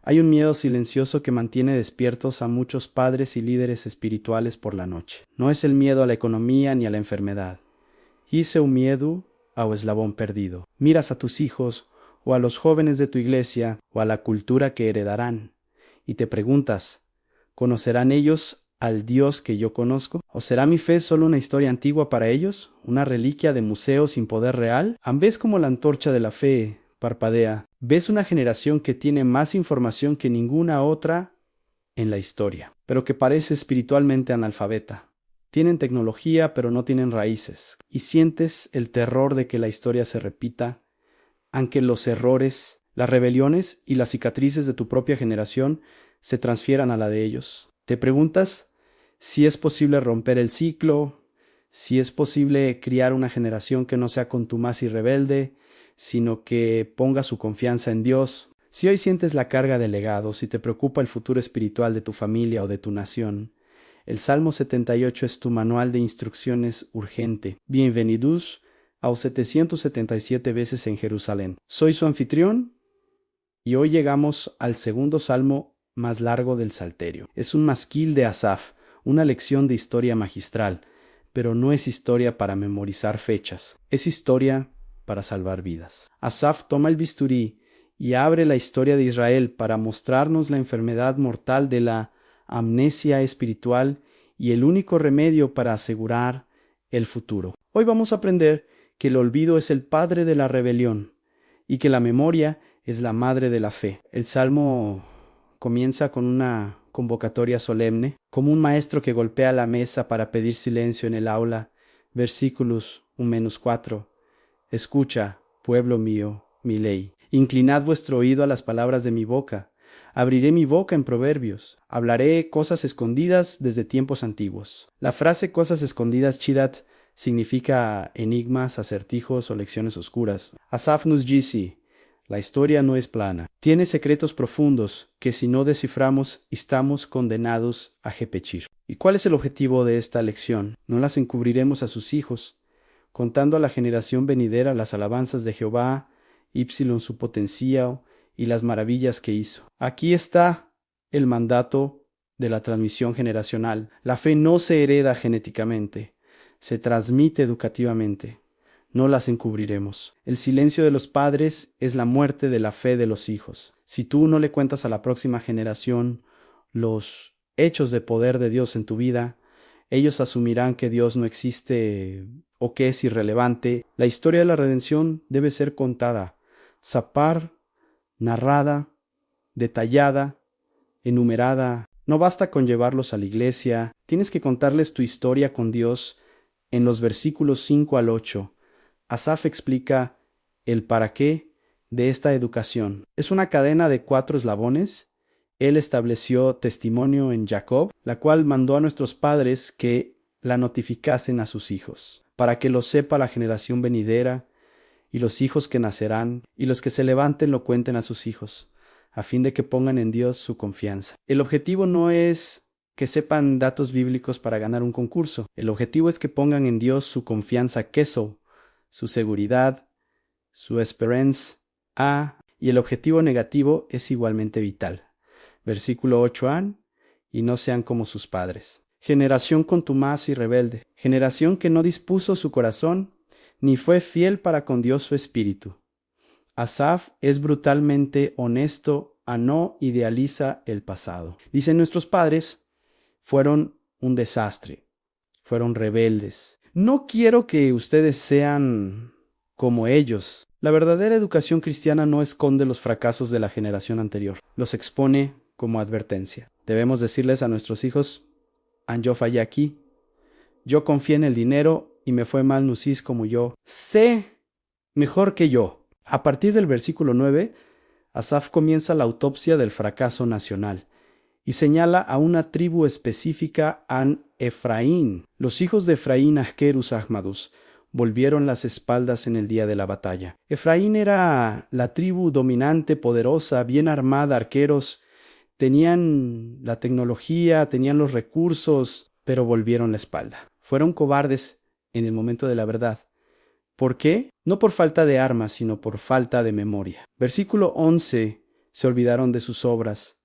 Hay un miedo silencioso que mantiene despiertos a muchos padres y líderes espirituales por la noche. No es el miedo a la economía ni a la enfermedad. Es un miedo ao eslabón perdido. Miras a tus hijos o a los jóvenes de tu iglesia o a la cultura que heredarán y te preguntas, ¿conocerán ellos al Dios que yo conozco? ¿O será mi fe solo una historia antigua para ellos? ¿Una reliquia de museo sin poder real? ¿Ves como la antorcha de la fe parpadea? ¿Ves una generación que tiene más información que ninguna otra en la historia, pero que parece espiritualmente analfabeta? Tienen tecnología, pero no tienen raíces. Y sientes el terror de que la historia se repita, aunque los errores, las rebeliones y las cicatrices de tu propia generación se transfieran a la de ellos. Te preguntas si es posible romper el ciclo, si es posible criar una generación que no sea contumaz y rebelde, sino que ponga su confianza en Dios. Si hoy sientes la carga del legado, si te preocupa el futuro espiritual de tu familia o de tu nación, el Salmo 78 es tu manual de instrucciones urgente. Bienvenidos a 777 veces en Jerusalén. Soy su anfitrión y hoy llegamos al segundo salmo más largo del Salterio. Es un masquil de Asaf, una lección de historia magistral, pero no es historia para memorizar fechas, es historia para salvar vidas. Asaf toma el bisturí y abre la historia de Israel para mostrarnos la enfermedad mortal de la amnesia espiritual y el único remedio para asegurar el futuro. Hoy vamos a aprender que el olvido es el padre de la rebelión y que la memoria es la madre de la fe. El Salmo comienza con una convocatoria solemne, como un maestro que golpea la mesa para pedir silencio en el aula. Versículos 1-4. Escucha, pueblo mío, mi ley. Inclinad vuestro oído a las palabras de mi boca. Abriré mi boca en proverbios. Hablaré cosas escondidas desde tiempos antiguos. La frase cosas escondidas, Chirat, significa enigmas, acertijos o lecciones oscuras. Asaf nos dice, la historia no es plana. Tiene secretos profundos que si no desciframos estamos condenados a repechir. ¿Y cuál es el objetivo de esta lección? No las encubriremos a sus hijos, contando a la generación venidera las alabanzas de Jehová, Ypsilon su potencia y las maravillas que hizo. Aquí está el mandato de la transmisión generacional. La fe no se hereda genéticamente, se transmite educativamente. No las encubriremos. El silencio de los padres es la muerte de la fe de los hijos. Si tú no le cuentas a la próxima generación los hechos de poder de Dios en tu vida, ellos asumirán que Dios no existe o que es irrelevante. La historia de la redención debe ser contada, zapar, narrada, detallada, enumerada. No basta con llevarlos a la iglesia, tienes que contarles tu historia con Dios en los versículos 5-8. Asaf explica el para qué de esta educación. Es una cadena de 4 eslabones. Él estableció testimonio en Jacob, la cual mandó a nuestros padres que la notificasen a sus hijos, para que lo sepa la generación venidera, y los hijos que nacerán, y los que se levanten lo cuenten a sus hijos, a fin de que pongan en Dios su confianza. El objetivo no es que sepan datos bíblicos para ganar un concurso. El objetivo es que pongan en Dios su confianza, queso, su seguridad, su esperanza, y el objetivo negativo es igualmente vital. Versículo 8a, y no sean como sus padres. Generación contumaz y rebelde, generación que no dispuso su corazón, ni fue fiel para con Dios su espíritu. Asaf es brutalmente honesto, no idealiza el pasado. Dicen nuestros padres, fueron un desastre, fueron rebeldes. No quiero que ustedes sean como ellos. La verdadera educación cristiana no esconde los fracasos de la generación anterior, los expone como advertencia. Debemos decirles a nuestros hijos, yo fallé aquí, yo confié en el dinero y me fue mal Nusis como yo. Sé mejor que yo. A partir del versículo 9, Asaf comienza la autopsia del fracaso nacional y señala a una tribu específica, Efraín. Los hijos de Efraín, Askerus, Ahmadus, volvieron las espaldas en el día de la batalla. Efraín era la tribu dominante, poderosa, bien armada, arqueros, tenían la tecnología, tenían los recursos, pero volvieron la espalda. Fueron cobardes en el momento de la verdad. ¿Por qué? No por falta de armas, sino por falta de memoria. Versículo 11 Se olvidaron de sus obras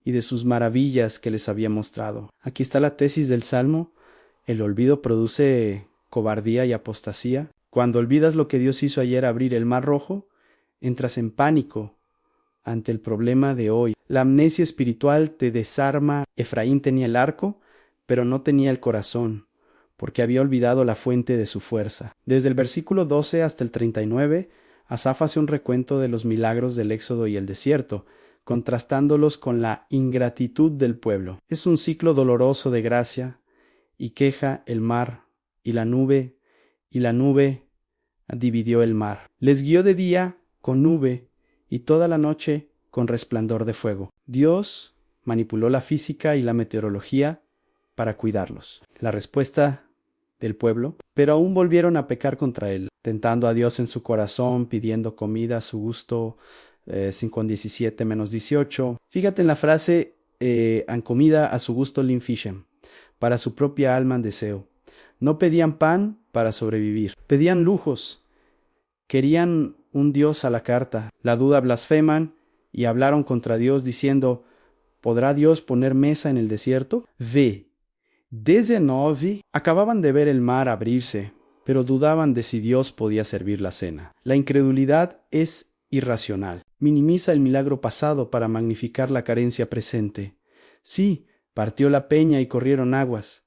y de sus maravillas que les había mostrado. Aquí está la tesis del Salmo. El olvido produce cobardía y apostasía. Cuando olvidas lo que Dios hizo ayer, abrir el mar rojo, entras en pánico ante el problema de hoy. La amnesia espiritual te desarma. Efraín tenía el arco, pero no tenía el corazón, porque había olvidado la fuente de su fuerza. Desde el versículo 12 hasta el 39, Asaf hace un recuento de los milagros del Éxodo y el desierto, contrastándolos con la ingratitud del pueblo. Es un ciclo doloroso de gracia, y queja el mar, y la nube dividió el mar. Les guió de día con nube, y toda la noche con resplandor de fuego. Dios manipuló la física y la meteorología para cuidarlos. La respuesta del pueblo, pero aún volvieron a pecar contra él, tentando a Dios en su corazón, pidiendo comida a su gusto, 5:17 menos 18. Fíjate en la frase, han comida a su gusto linfishem, para su propia alma en deseo. No pedían pan para sobrevivir, pedían lujos, querían un Dios a la carta. La duda blasfeman y hablaron contra Dios diciendo, ¿podrá Dios poner mesa en el desierto? Ve, desde 9 acababan de ver el mar abrirse, pero dudaban de si Dios podía servir la cena. La incredulidad es irracional. Minimiza el milagro pasado para magnificar la carencia presente. Sí, partió la peña y corrieron aguas,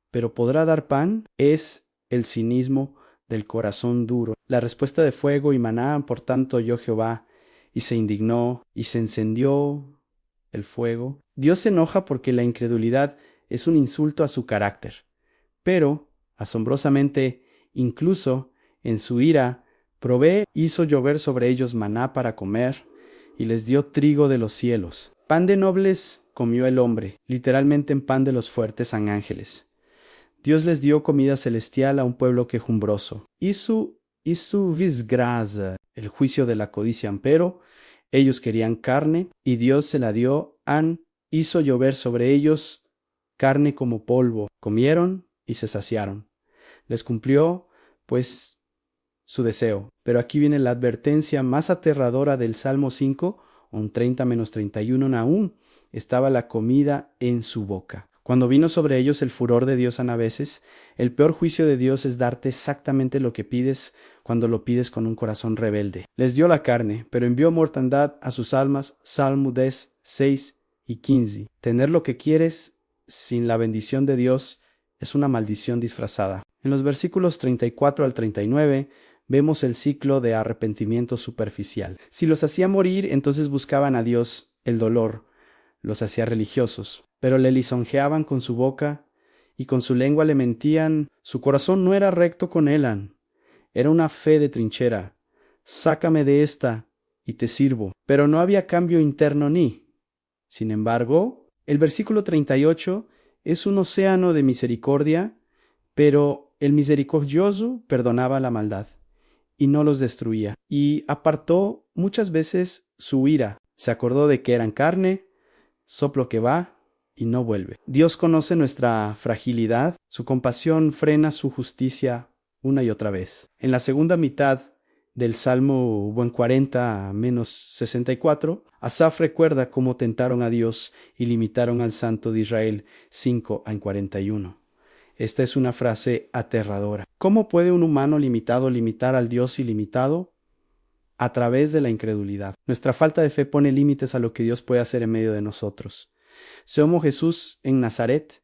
pero ¿podrá dar pan? Es el cinismo del corazón duro. La respuesta de fuego y maná, por tanto, oyó Jehová, y se indignó, y se encendió el fuego. Dios se enoja porque la incredulidad es un insulto a su carácter, pero, asombrosamente, incluso en su ira, provee, hizo llover sobre ellos maná para comer, y les dio trigo de los cielos. Pan de nobles comió el hombre, literalmente en pan de los fuertes san ángeles. Dios les dio comida celestial a un pueblo quejumbroso. Y su visgraza, el juicio de la codicia empero. Ellos querían carne, y Dios se la dio. Hizo llover sobre ellos carne como polvo. Comieron y se saciaron. Les cumplió, pues, su deseo. Pero aquí viene la advertencia más aterradora del Salmo 5, un 30 menos 31, aún estaba la comida en su boca. Cuando vino sobre ellos el furor de Dios a veces, el peor juicio de Dios es darte exactamente lo que pides cuando lo pides con un corazón rebelde. Les dio la carne, pero envió mortandad a sus almas. Salmo 10, 6 y 15. Tener lo que quieres sin la bendición de Dios es una maldición disfrazada. En los versículos 34 al 39 vemos el ciclo de arrepentimiento superficial. Si los hacía morir, entonces buscaban a Dios. El dolor los hacía religiosos, pero le lisonjeaban con su boca y con su lengua le mentían. Su corazón no era recto con Elan, era una fe de trinchera. Sácame de esta y te sirvo. Pero no había cambio interno ni. Sin embargo, el versículo 38 es un océano de misericordia, pero el misericordioso perdonaba la maldad y no los destruía, y apartó muchas veces su ira. Se acordó de que eran carne, soplo que va y no vuelve. Dios conoce nuestra fragilidad, su compasión frena su justicia una y otra vez. En la segunda mitad del Salmo 40 menos 64, Asaf recuerda cómo tentaron a Dios y limitaron al Santo de Israel 5 en 41. Esta es una frase aterradora. ¿Cómo puede un humano limitado limitar al Dios ilimitado? A través de la incredulidad. Nuestra falta de fe pone límites a lo que Dios puede hacer en medio de nosotros. Somos Jesús en Nazaret,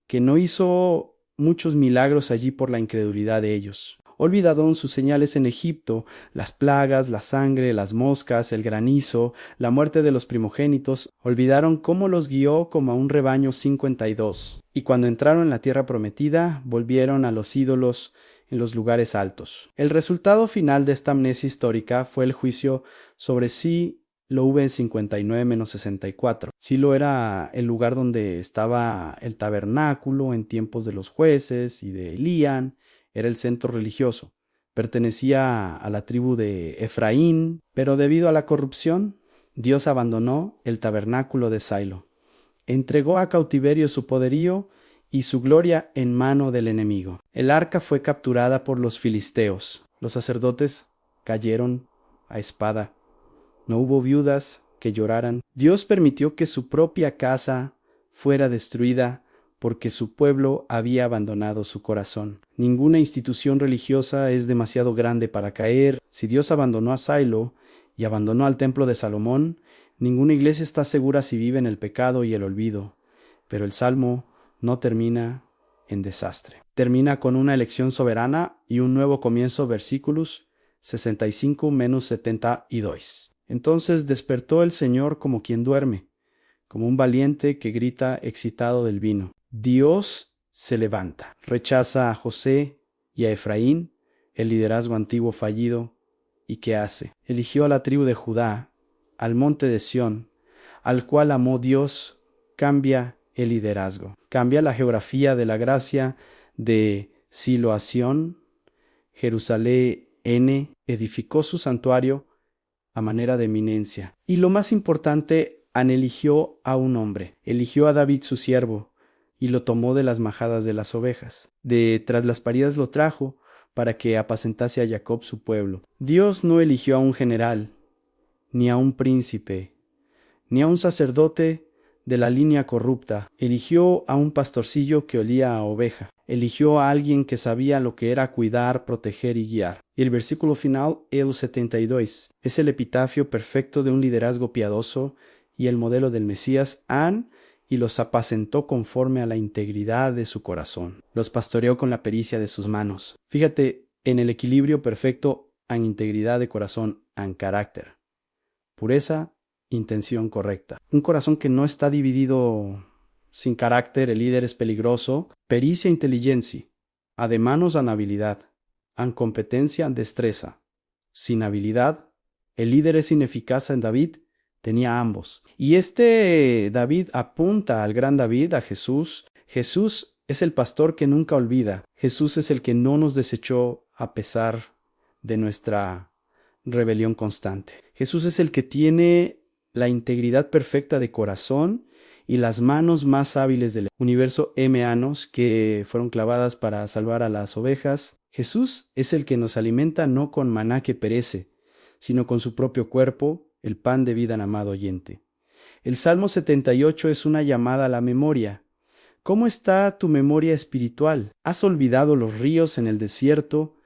que no hizo muchos milagros allí por la incredulidad de ellos. Olvidaron sus señales en Egipto, las plagas, la sangre, las moscas, el granizo, la muerte de los primogénitos. Olvidaron cómo los guió como a un rebaño 52. Y cuando entraron en la tierra prometida, volvieron a los ídolos en los lugares altos. El resultado final de esta amnesia histórica fue el juicio sobre Silo en 59 menos 64. Silo era el lugar donde estaba el tabernáculo en tiempos de los jueces y de Elían. Era el centro religioso. Pertenecía a la tribu de Efraín, pero debido a la corrupción, Dios abandonó el tabernáculo de Silo. Entregó a cautiverio su poderío y su gloria en mano del enemigo. El arca fue capturada por los filisteos. Los sacerdotes cayeron a espada. No hubo viudas que lloraran. Dios permitió que su propia casa fuera destruida porque su pueblo había abandonado su corazón. Ninguna institución religiosa es demasiado grande para caer. Si Dios abandonó a Silo y abandonó al templo de Salomón, ninguna iglesia está segura si vive en el pecado y el olvido. Pero el Salmo no termina en desastre. Termina con una elección soberana y un nuevo comienzo, versículos 65-72. Entonces despertó el Señor como quien duerme, como un valiente que grita excitado del vino. Dios se levanta, rechaza a José y a Efraín, el liderazgo antiguo fallido, ¿y qué hace? Eligió a la tribu de Judá, al monte de Sión, al cual amó Dios, cambia el liderazgo, cambia la geografía de la gracia de Silo a Sión. Jerusalén edificó su santuario a manera de eminencia. Y lo más importante, eligió a un hombre, eligió a David su siervo, y lo tomó de las majadas de las ovejas. De tras las paridas lo trajo, para que apacentase a Jacob su pueblo. Dios no eligió a un general, ni a un príncipe, ni a un sacerdote de la línea corrupta. Eligió a un pastorcillo que olía a oveja. Eligió a alguien que sabía lo que era cuidar, proteger y guiar. Y el versículo final, el 72, es el epitafio perfecto de un liderazgo piadoso y el modelo del Mesías. Y los apacentó conforme a la integridad de su corazón. Los pastoreó con la pericia de sus manos. Fíjate en el equilibrio perfecto en integridad de corazón, en carácter. Pureza, intención correcta. Un corazón que no está dividido sin carácter, el líder es peligroso. Pericia, inteligencia. Ademanos, habilidad. En competencia, destreza. Sin habilidad, el líder es ineficaz. En David tenía ambos. Y David apunta al gran David, a Jesús. Jesús es el pastor que nunca olvida. Jesús es el que no nos desechó a pesar de nuestra rebelión constante. Jesús es el que tiene la integridad perfecta de corazón y las manos más hábiles del universo manos que fueron clavadas para salvar a las ovejas. Jesús es el que nos alimenta no con maná que perece, sino con su propio cuerpo, el pan de vida en amado oyente. El Salmo 78 es una llamada a la memoria. ¿Cómo está tu memoria espiritual? ¿Has olvidado los ríos en el desierto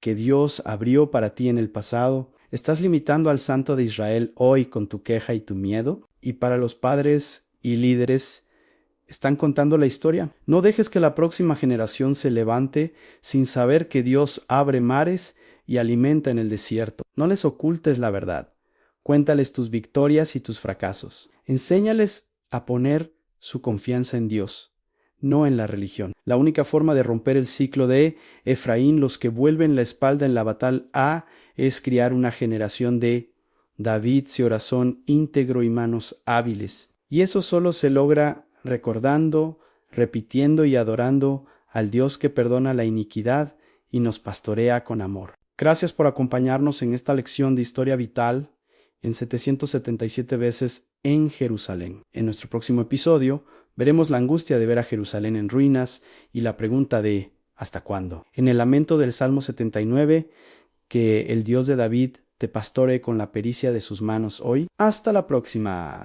que Dios abrió para ti en el pasado? ¿Estás limitando al Santo de Israel hoy con tu queja y tu miedo? Y para los padres y líderes, ¿están contando la historia? No dejes que la próxima generación se levante sin saber que Dios abre mares y alimenta en el desierto. No les ocultes la verdad. Cuéntales tus victorias y tus fracasos. Enséñales a poner su confianza en Dios, no en la religión. La única forma de romper el ciclo de Efraín, los que vuelven la espalda en la batalla es criar una generación de David, corazón íntegro y manos hábiles. Y eso solo se logra recordando, repitiendo y adorando al Dios que perdona la iniquidad y nos pastorea con amor. Gracias por acompañarnos en esta lección de historia vital en 777 veces en Jerusalén. En nuestro próximo episodio veremos la angustia de ver a Jerusalén en ruinas y la pregunta de ¿hasta cuándo? En el lamento del Salmo 79, que el Dios de David te pastoree con la pericia de sus manos hoy. Hasta la próxima.